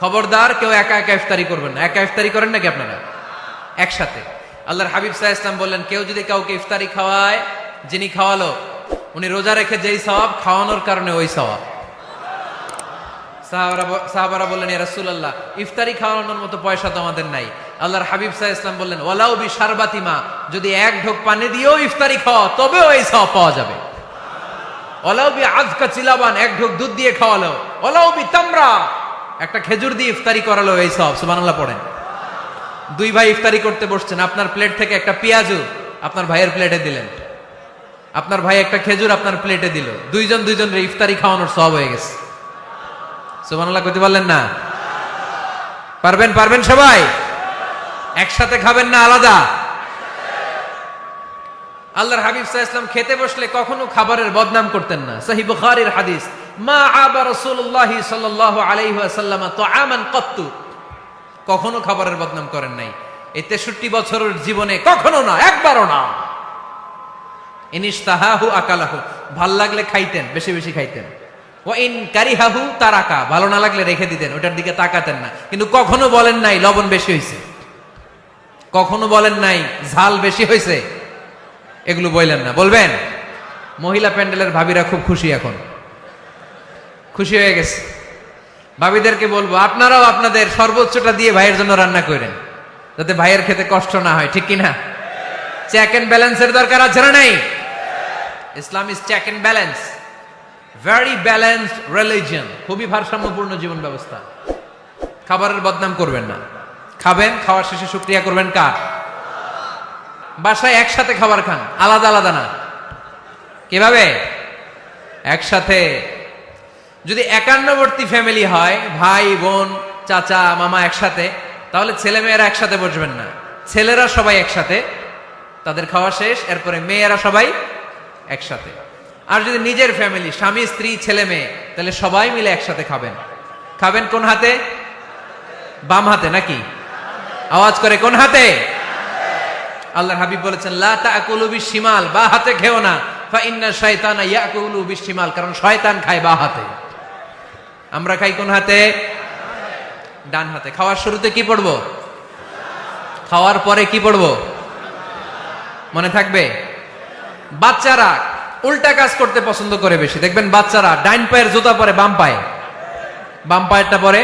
খবরদার কেউ একা একা ইফতারি করবেন না। একা ইফতারি করেন নাকি আপনারা? একসাথে। আল্লাহর হাবিব সাল্লাল্লাহু আলাইহি ওয়াসাল্লাম বললেন, কেউ যদি কাউকে ইফতারি খাওয়ায়, যিনি খাওয়ালো উনি রোজা রেখে যেই সওয়াব, খাওয়ানোর কারণে ওই সওয়াব। সাহাবারা বললেন, ইয়া রাসূলুল্লাহ, ইফতারি খাওয়ানোর মতো পয়সা তো আমাদের নাই। আল্লাহর হাবিব সাল্লাল্লাহু আলাইহি ওয়াসাল্লাম বললেন, ওয়ালাউ বি শারবাতিমা, যদি এক ঢোক পানি দিয়েও ইফতারি খাওয়া তবেও এই সওয়াব পাওয়া যাবে। ওয়ালাউ বি আযকা চিলাবান, এক ঢোক দুধ দিয়ে খাওয়ালো। ওয়ালাউ বি তামরা, একটা খেজুর দিয়ে ইফতারি করালো, এই সওয়াব। সুবহানাল্লাহ পড়েন। দুই ভাই ইফতারি করতে বসছেন, আপনার প্লেট থেকে একটা পেঁয়াজু আপনার ভাইয়ের প্লেটে দিলেন, আপনার ভাই একটা খেজুর আপনার প্লেটে দিল, দুইজনের ইফতারি খাওয়ানোর সওয়াব হয়ে গেছে। সুবহানাল্লাহ কইতে পারলেন না? পারবেন সবাই? একসাথে খাবেন না আলাদা? আল্লাহর হাবিব সাল্লাল্লাহু আলাইহি ওয়াসাল্লাম খেতে বসলে কখনো খাবারের বদনাম করতেন না। সহিহ বুখারীর হাদিস, মা আবা রাসূলুল্লাহ সাল্লাল্লাহু আলাইহি ওয়াসাল্লাম তুআমান কাত্তু, কখনো খাবারের বদনাম করেন নাই। এই 63 বছরের জীবনে কখনো না, একবারও না। ইনিশতাহাহু আকালাহু, ভাল লাগলে খাইতেন, বেশি বেশি খাইতেন। ওয়া ইন কারিহাহু তারাকা, ভালো না লাগলে রেখে দিতেন, ওটার দিকে তাকাতেন না। কিন্তু কখনো বলেন নাই লবণ বেশি হয়েছে, কখনো বলেন নাই ঝাল বেশি হয়েছে, এগুলো বললেন না। বলবেন? মহিলা প্যান্ডেলের ভাবিরা খুব খুশি, এখন খুশি হয়ে গেছে। ভাবিদেরকে বলবো, আপনারাও আপনাদের সর্বোচ্চটা দিয়ে ভাইয়ের জন্য রান্না করেন, যাতে ভাইয়ের খেতে কষ্ট না হয়, ঠিক কিনা? চেক এন্ড ব্যালেন্সের দরকার আছে না নাই? Islam is check and balance, very balanced religion, খুবই ভারসাম্যপূর্ণ জীবন ব্যবস্থা। খাবারের বদনাম করবেন না, খাবেন, খাওয়ার শেষে শুকরিয়া করবেন কার? বাসায় একসাথে খাবার খান, আলাদা আলাদা না। কিভাবে? একসাথে। যদি একান্নবর্তী ফ্যামিলি হয়, ভাই বোন চাচা মামা একসাথে, তাহলে ছেলে মেয়েরা একসাথে বসবেন না। ছেলেরা সবাই একসাথে, তাদের খাওয়া শেষ, এরপরে মেয়েরা সবাই একসাথে। আর যদি নিজের ফ্যামিলি, স্বামী স্ত্রী ছেলে মেয়ে, তাহলে সবাই মিলে একসাথে খাবেন। খাবেন কোন হাতে? বাম হাতে নাকি? আওয়াজ করে কোন হাতে? আল্লাহর হাবিব বলেছেন, লা তাকুলু বিশিমাল, বা হাতে খেও না, ফা ইন্না শাইতানা ইয়াকুলু বিশিমাল, কারণ শয়তান খায় বা হাতে। আমরা খাই কোন হাতে? ডান হাতে। খাওয়ার শুরুতে কি পড়বো? খাওয়ার পরে কি পড়বো? মনে থাকবে? বাচ্চারা উল্টা কাজ করতে পছন্দ করে বেশি। দেখবেন বাচ্চারা ডাইন পায়ের জুতা পরে বাম পায়ে, বাম পায়েরটা পরে।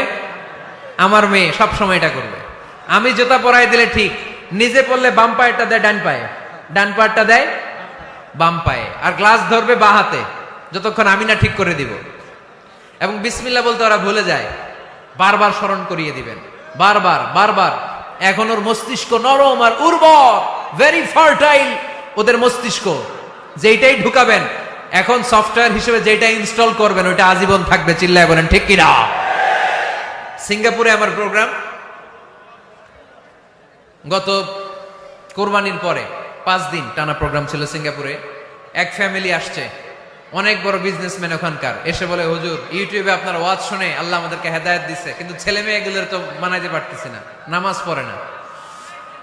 আমার মেয়ে সব সময় এটা করবে। আমি জুতা পরাই দিলে ঠিক, নিজে পড়লে বাম পায়েরটা দেয় ডান পায়ে, ডান পায়েরটা দেয় বাম পায়ে, আর গ্লাস ধরবে বা হাতে, যতক্ষণ আমি না ঠিক করে দিব। এবং বিসমিল্লাহ বলতে ওরা ভুলে যায়, বারবার স্মরণ করিয়ে দিবেন, বারবার বারবার। এখন ওর মস্তিষ্ক নরম আর উর্বর, ভেরি ফার্টাইল ওদের মস্তিষ্ক। যেইটাই ঢুকাবেন, এখন সফটওয়্যার হিসেবে যেটা ইনস্টল করবেন ওইটা আজীবন থাকবে। চিল্লায় বলেন ঠিক কিনা? সিঙ্গাপুরে আমার প্রোগ্রাম, গত কোরবানির পরে 5 দিন টানা প্রোগ্রাম ছিল সিঙ্গাপুরে। এক ফ্যামিলি আসছে, অনেক বড় বিজনেসম্যান ওখানকার, এসে বলে, হুজুর ইউটিউবে আপনার ওয়াজ শুনে আল্লাহ আমাদেরকে হেদায়েত দিচ্ছে, কিন্তু ছেলে মেয়ে এগুলোর তো মানাইতে পারতেছি না, নামাজ পড়ে না,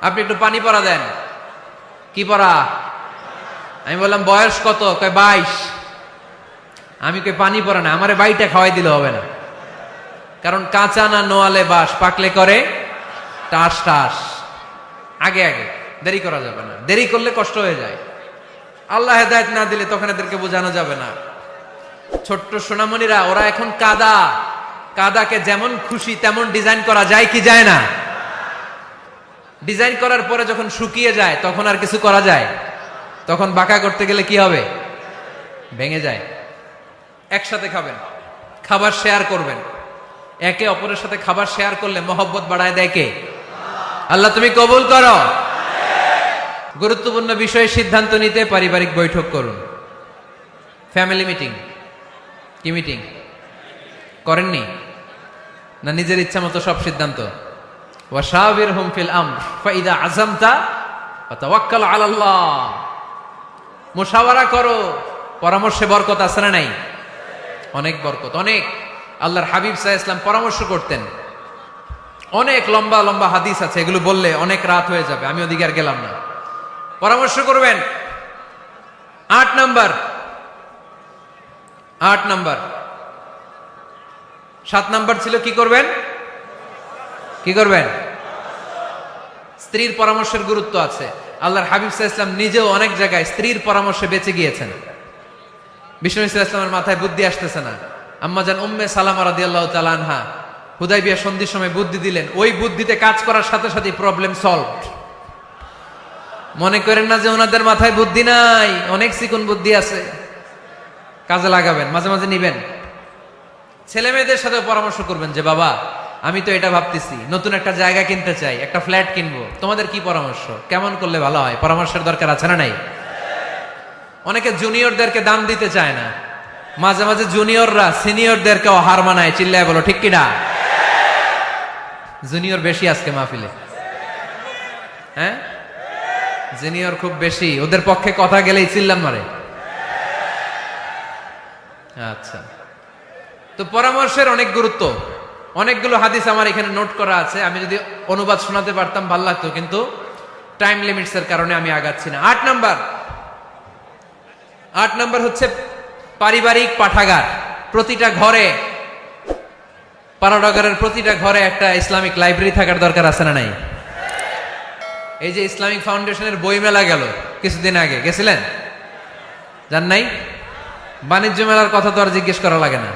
আপনি একটু পানি পড়া দেন। কি পড়া? আমি বললাম বয়স কত? কয় 22। আমি কই পানি পড়া না, আমারে বাইটা খাওয়াই দিলে হবে না, কারণ কাঁচা না নোয়ালে বাস, পাকলে করে টাস টাস। আগে আগে দেরি করা যাবে না, দেরি করলে কষ্ট হয়ে যায়। আল্লাহ হেদায়েত না দিলে তখন এদেরকে বোঝানো যাবে না। ছোট্ট সোনামণিরা, ওরা এখন কাদাকে যেমন খুশি তেমন ডিজাইন করা যায় কি যায় না? ডিজাইন করার পরে যখন শুকিয়ে যায় তখন আর কিছু করা যায়? তখন বাঁকা করতে গেলে কি হবে? ভেঙে যায়। একসাথে খাবেন, খাবার শেয়ার করবেন। একে অপরের সাথে খাবার শেয়ার করলে মহব্বত বাড়ায় দেয় কে? আল্লাহ তুমি কবুল করো। গুরুত্বপূর্ণ বিষয়ে সিদ্ধান্ত নিতে পারিবারিক বৈঠক করুন। Family meeting. কি মিটিং করেননি? না নিজের ইচ্ছা মতো সব সিদ্ধান্ত? ওয়াশাবিরহুম ফিল আমর ফাইদা আযামতা ফাতাওয়াক্কাল আলাল্লাহ। মুশাওয়ারা করো, পরামর্শে বরকত আছে না নাই? অনেক বরকত, অনেক। আল্লাহর হাবিব সাল্লাল্লাহু আলাইহি ওয়াসাল্লাম পরামর্শ করতেন। অনেক লম্বা লম্বা হাদিস আছে, এগুলো বললে অনেক রাত হয়ে যাবে, আমি ওদিকে আর গেলাম না। পরামর্শ করবেন। 8 নাম্বার 7 নাম্বার ছিল কি করবেন? কি করবেন? স্ত্রীর পরামর্শের গুরুত্ব আছে। আল্লাহর হাবিব সাল্লাল্লাহু আলাইহি ওয়াসাল্লাম নিজেও অনেক জায়গায় স্ত্রীর পরামর্শে বেঁচে গিয়েছেন। বিষ্ণু সাল্লাল্লাহু আলাইহি ওয়াসাল্লামের মাথায় বুদ্ধি আসতেছে না, আম্মাজান উম্মে সালামা রাদিয়াল্লাহু তাআলা আনহা হুদাইবিয়া সন্ধির সময় বুদ্ধি দিলেন, ওই বুদ্ধিতে কাজ করার সাথে সাথে প্রবলেম সলভড। মনে করেন না যে ওনাদের মাথায় বুদ্ধি নাই, অনেক চিকন বুদ্ধি আছে, কাজে লাগাবেন, মাঝে মাঝে নিবেন। ছেলে মেয়েদের সাথে পরামর্শ করবেন যে বাবা আমি তো এটা ভাবতেছি, নতুন একটা জায়গা কিনতে চাই, একটা ফ্ল্যাট কিনবো, তোমাদের কি পরামর্শ, কেমন করলে ভালো হয়? পরামর্শের দরকার আছে না নাই? অনেকে জুনিয়রদেরকে দাম দিতে চায় না, মাঝে মাঝে জুনিয়ররা সিনিয়রদেরকেও হার মানায়, চিল্লায় বলো ঠিক কিনা? জুনিয়র বেশি আজকে মাহফিলে, হ্যাঁ জুনিয়র খুব বেশি, ওদের পক্ষে কথা গেলেই চিল্লান মারে। আচ্ছা, তো পরামর্শের অনেক গুরুত্ব। অনেকগুলো হাদিস আমার এখানে নোট করা আছে, আমি যদি অনুবাদ শোনাতে পারতাম ভালো লাগতো, কিন্তু টাইম লিমিটস এর কারণে আমি আগাচ্ছি না। 8 নাম্বার হচ্ছে পারিবারিক পাঠাগার। প্রতিটা ঘরে, পাড়াডগারের প্রতিটা ঘরে একটা ইসলামিক লাইব্রেরি থাকার দরকার আছে না নাই? এই যে ইসলামিক ফাউন্ডেশনের বই মেলা গেল কিছুদিন আগে, গেছিলেন? জান নাই? বাণিজ্য মেলার কথা তো আর জিজ্ঞেস করা লাগে না,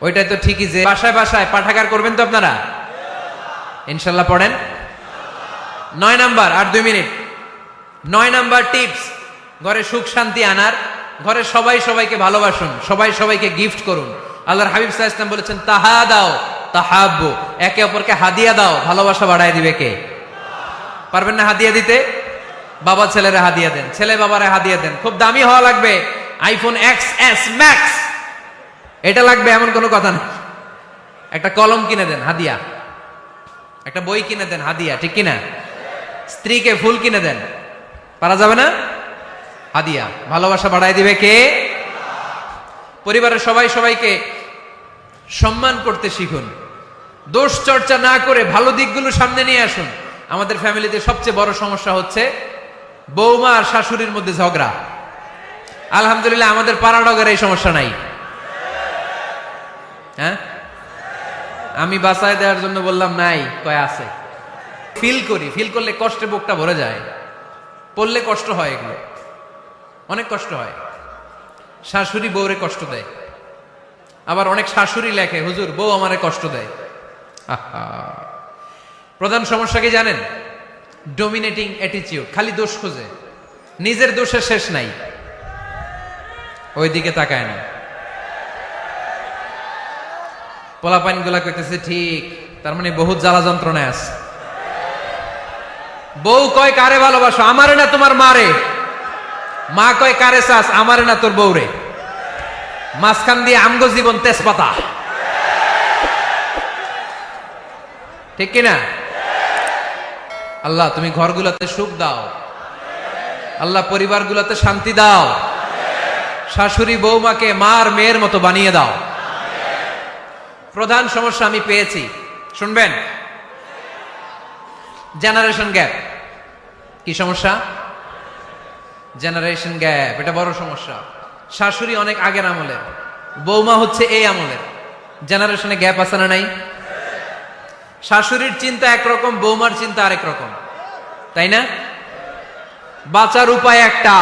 ওইটাই তো ঠিকই যে বাসায় বাসায় পাঠাগার করবেন তো আপনারা, ইনশাল্লাহ পড়েন। 9 নাম্বার, আর 2 মিনিট। 9 নাম্বার টিপস, ঘরে সুখ শান্তি আনার, ঘরে সবাই সবাইকে ভালোবাসুন, সবাই সবাইকে গিফট করুন। আল্লাহর হাবিব সাল্লাল্লাহু আলাইহি ওয়াসাল্লাম বলেছেন তাহাদাও তাহাব্বু, একে অপরকে হাদিয়া দাও, ভালোবাসা বাড়ায় দিবে কে? পারবেন না হাদিয়া দিতে? বাবা ছেলেরা হাদিয়া দেন, ছেলে বাবারা হাদিয়া দেন। খুব দামি হওয়া লাগবে, আইফোন XS Max এটা লাগবে এমন কোনো কথা নেই। একটা কলম কিনে দেন হাদিয়া, একটা বই কিনে দেন হাদিয়া, ঠিক কিনা? স্ত্রীকে ফুল কিনে দেন, পারা যাবে না? হাদিয়া। ভালোবাসা বাড়ায় দিবে কে? পরিবারের সবাই সবাইকে সম্মান করতে শিখুন, দোষ চর্চা না করে ভালো দিকগুলো সামনে নিয়ে আসুন। আমাদের ফ্যামিলিতে সবচেয়ে বড় সমস্যা হচ্ছে বৌমা আর শাশুড়ির মধ্যে ঝগড়া। আলহামদুলিল্লাহ আমাদের পাড়াডগের এই সমস্যা নাই। হ্যাঁ, আমি বাঁচায় দেওয়ার জন্য বললাম নাই, কয় আছে। ফিল করি, ফিল করলে কষ্টে বুকটা ভরে যায়, পড়লে কষ্ট হয়, এগুলো অনেক কষ্ট হয়। শাশুড়ি বউরে কষ্ট দেয়, আবার অনেক শাশুড়ি লেখে হুজুর বউ আমারে কষ্ট দেয়। প্রধান সমস্যা কি জানেন? ডমিনেটিং অ্যাটিটিউড, খালি দোষ খোঁজে, নিজের দোষের শেষ নাই, ওইদিকে তাকায় না। পোলাপাইন গুলা কইতেছে ঠিক, তার মানে বহুত জ্বালা যন্ত্রণায় আছে। বউ কয় কারে ভালোবাসো? আমারে না তোমার মারে। মা কয় কারে চাস? আমারে না তোর বউরে। মাঝখান দিয়ে আমগো জীবন তেজপাতা, ঠিক কিনা? আল্লাহ তুমি ঘরগুলোতে সুখ দাও, আল্লাহ পরিবারগুলোতে শান্তি দাও, শাশুড়ি বৌমাকে মার মেয়ের মতো বানিয়ে দাও। প্রধান সমস্যা আমি পেয়েছি, শুনবেন? Generation gap. কি সমস্যা? জেনারেশন গ্যাপ, এটা বড় সমস্যা। শাশুড়ি অনেক আগের আমলের, বৌমা হচ্ছে এই আমলের। জেনারেশনে গ্যাপ আছে না নাই? শাশুড়ির চিন্তা একরকম, বৌমার চিন্তা আরেক রকম, তাই না? বাঁচার উপায় একটা,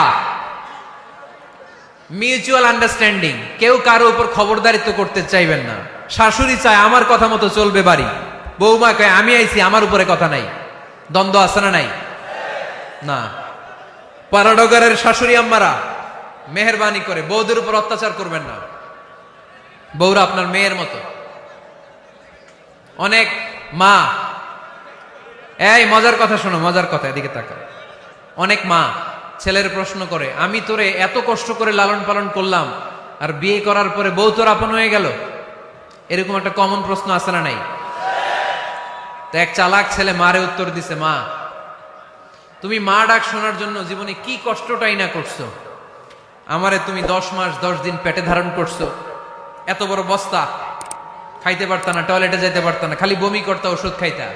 মিউচুয়াল আন্ডারস্ট্যান্ডিং। কেউ কারো উপর খবরদারিত্ব করতে চাইবেন না। শাশুড়ি চায় আমার কথা মতো চলবে বাড়ি, বৌমা কয় আমি আইছি আমার উপরে কথা নাই। দ্বন্দ্ব আছে না নাই? না। পাড়াডগারের শাশুড়ি আম্মারা মেহেরবানি করে বৌদের উপর অত্যাচার করবেন না, বৌরা আপনার মেয়ের মতো। অনেক মা, এই মজার কথা শোনো, মজার কথা, এদিকে তাকাও। অনেক মা ছেলের প্রশ্ন করে আমি তোরে এত কষ্ট করে লালন পালন করলাম, আর বিয়ে করার পরে বউ তোর আপন হয়ে গেল। এরকম একটা কমন প্রশ্ন আছে না নাই? তো এক চালাক ছেলে মারে উত্তর দিছে, মা তুমি মা ডাক শোনার জন্য জীবনে কি কষ্টটাই না করছো। আমারে তুমি 10 মাস 10 দিন পেটে ধারণ করছো, এত বড় বস্তা, খাইতে পারতা না, টয়লেটে যাইতে পারতা না, খালি বমি করতা, ওষুধ খাইতা।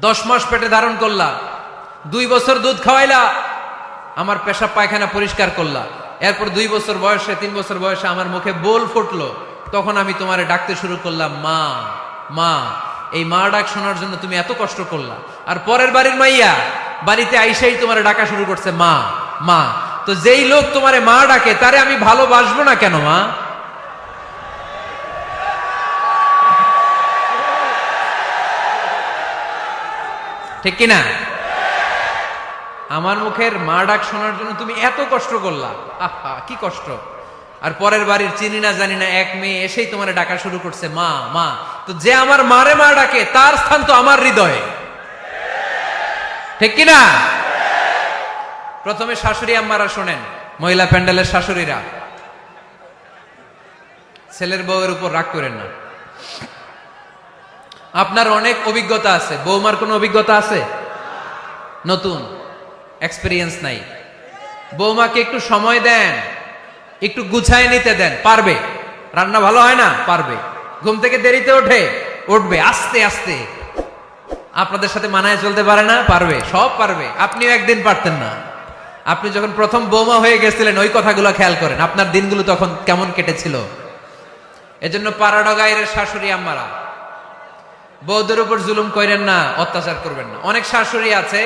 10 মাস পেটে ধারণ করলা, 2 বছর দুধ খাওয়াইলা, আমার পেশাব পায়খানা পরিষ্কার করলা। এরপর 2 বছর বয়সে, 3 বছর বয়সে আমার মুখে বোল ফুটলো, তখন আমি তোমারে ডাকতে শুরু করলাম মা মা। এই মা ডাক শোনার জন্য তুমি এত কষ্ট করলা, আর পরের বাড়ির মাইয়া বাড়িতে আইসাই তোমার ডাকা শুরু করছে মা মা। তো যেই লোক তোমারে মা ডাকে তারে আমি ভালোবাসবো না কেন মা? ঠিক কিনা? আমার মুখের মা ডাক শোনার জন্য তুমি এত কষ্ট করলা, আহা কি কষ্ট। আর পরের বাড়ির চিনি না জানি না এক মেয়ে এসেই তোমার ডাকা শুরু করছে মা মা। তো যে আমার মারে মা ডাকে তার স্থান তো আমার হৃদয়ে, ঠিক কিনা? প্রথমে শাশুড়ি আম্মারা শোনেন, মহিলা প্যান্ডেলের শাশুড়িরা, ছেলের বউয়ের উপর রাগ করেন না। আপনার অনেক অভিজ্ঞতা আছে, বৌমার কোনো অভিজ্ঞতা আছে? নতুন এক্সপেরিয়েন্স নাই। বৌমাকে একটু সময় দেন, একটু গুছায় নিতে দেন, পারবে। রান্না ভালো হয় না, পারবে। ঘুম থেকে দেরিতে উঠবে আস্তে আস্তে। আপনাদের সাথে মানায় চলতে পারে না, পারবে, সব পারবে। আপনিও একদিন পারতেন না। আপনি যখন প্রথম বৌমা হয়ে গেছিলেন ওই কথাগুলো খেয়াল করেন, আপনার দিনগুলো তখন কেমন কেটেছিল। এজন্য পাড়াডগাইয়ের শাশুড়ি আম্মারা, বউদের উপর জুলুম করেন না, অত্যাচার করবেন না। অনেক শাশুড়ি আছে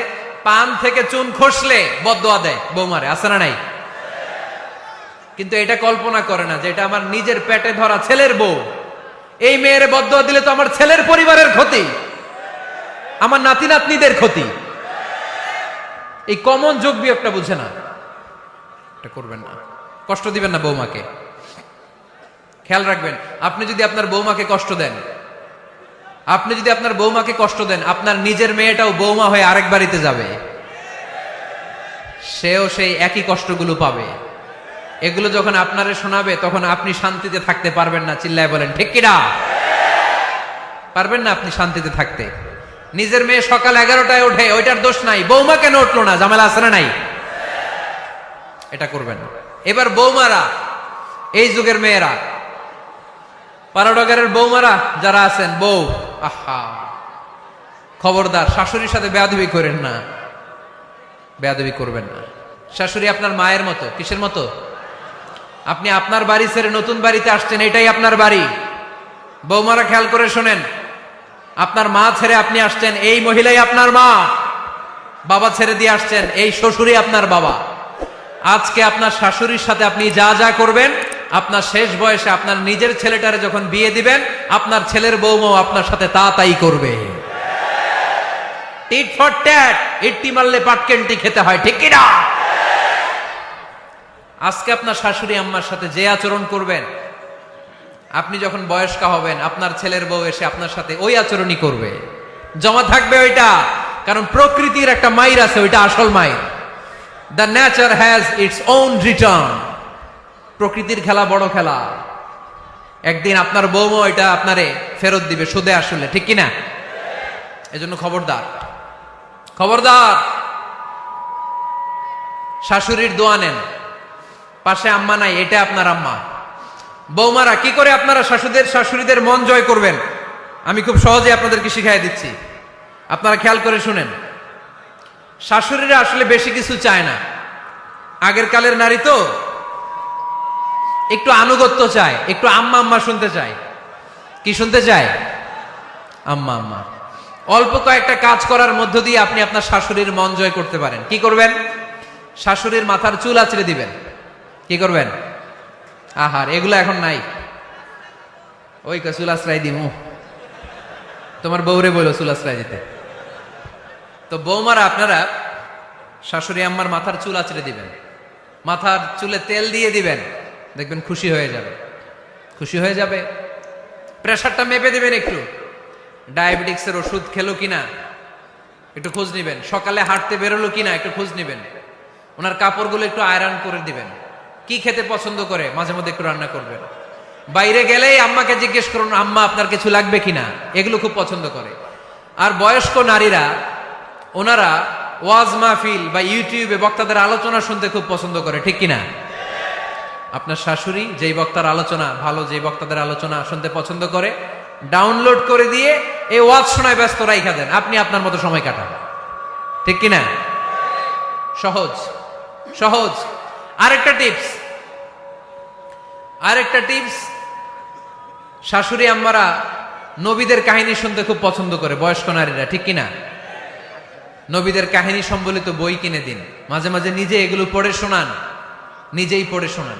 পান থেকে চুন খসলে বদদোয়া দেয় বৌমারে, আছে না নাই? কিন্তু এটা কল্পনা করে না যে এটা আমার নিজের পেটে ধরা ছেলের বউ। এই মেয়ের বদদোয়া দিলে তো আমার ছেলের পরিবারের ক্ষতি, আমার নাতি নাতনিদের ক্ষতি। এই কমন যোগ বিয়োগটা বুঝে না, এটা করবেন না। কষ্ট দিবেন না বৌমাকে। খেয়াল রাখবেন, আপনি যদি আপনার বৌমাকে কষ্ট দেন, আপনার নিজের মেয়েটাও বৌমা হয়ে আরেক বাড়িতে যাবে, সেও সেই একই কষ্টগুলো পাবে। এগুলো যখন আপনারে শোনাবে তখন আপনি শান্তিতে থাকতে পারবেন না। চিল্লায় বলেন ঠিক কিনা? পারবেন না আপনি শান্তিতে থাকতে। নিজের মেয়ে সকাল 11টায় ওঠে, ওইটার দোষ নাই, বৌমা কেন উঠলো না, ঝামেলা আছে না নাই? এটা করবেন না। এবার বৌমারা, এই যুগের মেয়েরা, পাড়াডগারের বৌমারা যারা আছেন, বউ, আহা খবরদার, শাশুড়ির সাথে বেয়াদবি করেন না, বেয়াদবি করবেন না। শাশুড়ি আপনার মায়ের মতো। কিসের মতো? আপনি আপনার বাড়ি ছেড়ে নতুন বাড়িতে আসছেন, এটাই আপনার বাড়ি। বৌমারা খেয়াল করে শোনেন, আপনার মা ছেড়ে আপনি আসছেন, এই মহিলাই আপনার মা। বাবা ছেড়ে দিয়ে আসছেন, এই শ্বশুরই আপনার বাবা। আজকে আপনার শাশুড়ির সাথে আপনি যা যা করবেন, আপনার শেষ বয়সে আপনার নিজের ছেলেটারে যখন বিয়ে দিবেন, আপনার ছেলের বৌমাও আপনার সাথে তা তাই করবে। টিট ফর ট্যাট, ইট্টি মারলে পাটকেনটি খেতে হয়, ঠিক কিনা? আজকে আপনার শাশুড়ি আম্মার সাথে যে আচরণ করবেন, আপনি যখন বয়স্ক হবেন আপনার ছেলের বউ এসে আপনার সাথে ওই আচরণই করবে। জমা থাকবে ওইটা, কারণ প্রকৃতির একটা মাইর আছে, ওইটা আসল মাইর। The nature has its own return. প্রকৃতির খেলা বড় খেলা। একদিন আপনার বউমা এটা আপনারে ফেরত দিবে সুদে আসলে, ঠিক কিনা? এজন্য খবরদার, খবরদার। শাশুড়ির দোয়া নেন, পাশে আম্মা নাই, এটা আপনার আম্মা। বৌমারা কি করে আপনারা শাশুড়িদের মন জয় করবেন, আমি খুব সহজে আপনাদেরকে শিখাই দিচ্ছি। আপনারা খেয়াল করে শুনেন। শাশুড়িরা আসলে বেশি কিছু চায় না। আগের কালের নারী তো একটু আনুগত্য চায়, একটু আম্মা আম্মা শুনতে চায়। কি শুনতে চায়? আম্মা আম্মা। অল্প কয়েকটা কাজ করার মধ্য দিয়ে আপনি আপনার শাশুড়ির মন জয় করতে পারেন। কি করবেন? শাশুড়ির মাথার চুল আঁচড়ে দিবেন। কি করবেন? আহার, এগুলো এখন নাই। ওই চুল আশ্রয় দিমু, তোমার বউরে বলো চুল আশ্রয় দিতে। তো বৌমারা আপনারা শাশুড়ি আম্মার মাথার চুল আঁচড়ে দিবেন, মাথার চুলে তেল দিয়ে দিবেন, দেখবেন খুশি হয়ে যাবে, খুশি হয়ে যাবে। প্রেশারটা মেপে দিবেন, একটু ডায়াবেটিক্সের ওষুধ খেলো কিনা একটু খোঁজ নিবেন, সকালে হাঁটতে বেরোলো কিনা একটু খোঁজ নিবেন, ওনার কাপড়গুলো একটু আয়রন করে দিবেন, কি খেতে পছন্দ করে মাঝে মধ্যে একটু রান্না করবেন। বাইরে গেলেই আম্মাকে জিজ্ঞেস করুন আম্মা আপনার কিছু লাগবে কিনা, এগুলো খুব পছন্দ করে। আর বয়স্ক নারীরা, ওনারা ওয়াজ মাহফিল বা ইউটিউবে বক্তাদের আলোচনা শুনতে খুব পছন্দ করে, ঠিক কিনা? আপনার শাশুড়ি যেই বক্তার আলোচনা ভালো, যেই বক্তাদের আলোচনা শুনতে পছন্দ করে, ডাউনলোড করে দিয়ে এই ওয়াজ শোনায় ব্যস্ত রাইখা দেন, আপনি আপনার মতো সময় কাটান, ঠিক কিনা? সহজ সহজ। আরেকটা টিপস, শাশুড়ি আম্মারা নবীদের কাহিনী শুনতে খুব পছন্দ করে বয়স্ক নারীরা, ঠিক কিনা? নবীদের কাহিনী সম্বলিত বই কিনে দিন, মাঝে মাঝে নিজে এগুলো পড়ে শোনান, নিজেই পড়ে শোনান।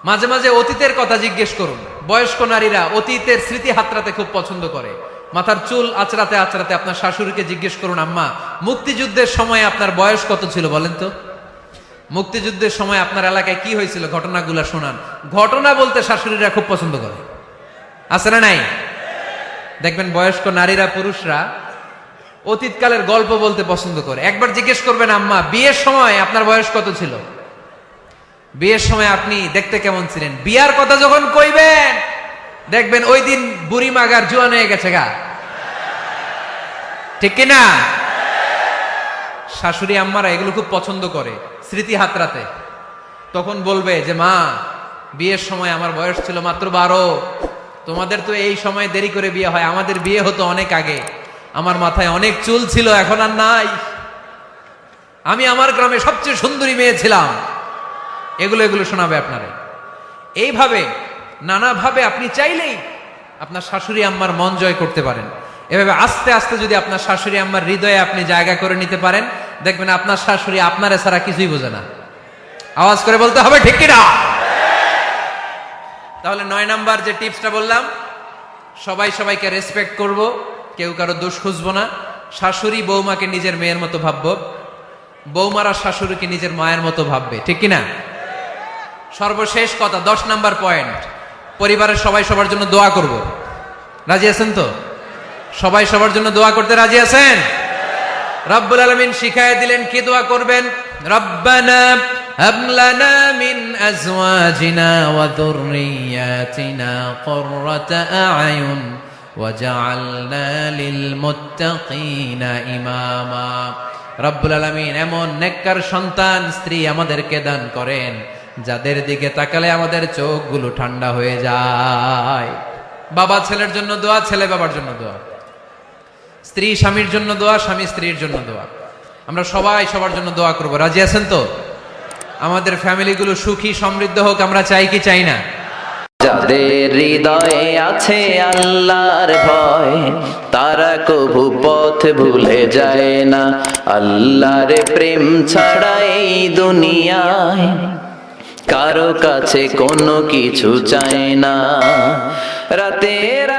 মাঝে মাঝে অতীতের কথা জিজ্ঞেস করুন। বয়স্ক নারীরা অতীতের স্মৃতি হাতড়াতে খুব পছন্দ করে। মাথার চুল আঁচড়াতে আঁচড়াতে আপনার শাশুড়িকে জিজ্ঞেস করুন, আম্মা মুক্তিযুদ্ধের সময় আপনার বয়স কত ছিল বলেন তো? মুক্তিযুদ্ধের সময় আপনার এলাকায় কি হয়েছিল, ঘটনাগুলো শোনান। ঘটনা বলতে শাশুড়িরা খুব পছন্দ করে, আছে না নাই? দেখবেন বয়স্ক নারীরা, পুরুষরা অতীতকালের গল্প বলতে পছন্দ করে। একবার জিজ্ঞেস করবেন, আম্মা বিয়ের সময় আপনার বয়স কত ছিল? বিয়ের সময় আপনি দেখতে কেমন ছিলেন? বিয়ার কথা যখন কইবেন দেখবেন ওই দিন বুড়ি মাগার জোয়ান হয়ে গেছে গা, ঠিক কিনা? শাশুড়ি আম্মারা এগুলো খুব পছন্দ করে স্মৃতি হাতড়াতে। তখন বলবে যে মা বিয়ের সময় আমার বয়স ছিল মাত্র 12, তোমাদের তো এই সময় দেরি করে বিয়ে হয়, আমাদের বিয়ে হতো অনেক আগে, আমার মাথায় অনেক চুল ছিল এখন আর নাই, আমি আমার গ্রামে সবচেয়ে সুন্দরী মেয়ে ছিলাম। এগুলো শোনাবে আপনারে। এইভাবে নানাভাবে আপনি চাইলেই আপনার শাশুড়ি আম্মার মন জয় করতে পারেন। এভাবে আস্তে আস্তে যদি আপনার শাশুড়ি আম্মার হৃদয়ে আপনি জায়গা করে নিতে পারেন, দেখবেন আপনার শাশুড়ি আপনারে ছাড়া কিছুই বোঝে না। আওয়াজ করে বলতে হবে, ঠিক কিনা? তাহলে 9 নাম্বার যে টিপসটা বললাম, সবাই সবাইকে রেসপেক্ট করব, কেউ কারো দোষ খুঁজবো না। শাশুড়ি বৌমাকে নিজের মেয়ের মতো ভাববো, বৌমারা শাশুড়িকে নিজের মায়ের মতো ভাববে, ঠিক কিনা? সর্বশেষ কথা, 10 নাম্বার পয়েন্ট, পরিবারের সবাই সবার জন্য দোয়া করব। রাজি আছেন তো? সবাই সবার জন্য দোয়া করতে রাজি আছেন? রব্বুল আলামিন শিখায় দিলেন কি দোয়া করবেন। রব্বানা হাব লানা মিন আজওয়াজিনা ওয়া যুররিয়াতিনা কুররাতা আ'য়ুন ওয়াজআলনা লিল মুত্তাকিনা ইমামা। রব্বুল আলামিন এমন নেককার সন্তান স্ত্রী আমাদেরকে দান করেন যাদের দিকে তাকালে আমাদের চোখগুলো ঠান্ডা হয়ে যায়। বাবা ছেলের জন্য দোয়া, ছেলে বাবার জন্য দোয়া, স্ত্রী স্বামীর জন্য দোয়া, স্বামী স্ত্রীর জন্য দোয়া। আমরা সবাই সবার জন্য দোয়া করব। রাজি আছেন তো? আমাদের ফ্যামিলিগুলো সুখী সমৃদ্ধ হোক, আমরা চাই কি চাই না? যাদের হৃদয়ে আছে আল্লাহর ভয়, তারা কভু পথ ভুলে যায় না। আল্লাহর প্রেম ছাড়া এই দুনিয়ায় কারো কাছে কোনো কিছু চায় না। রাতের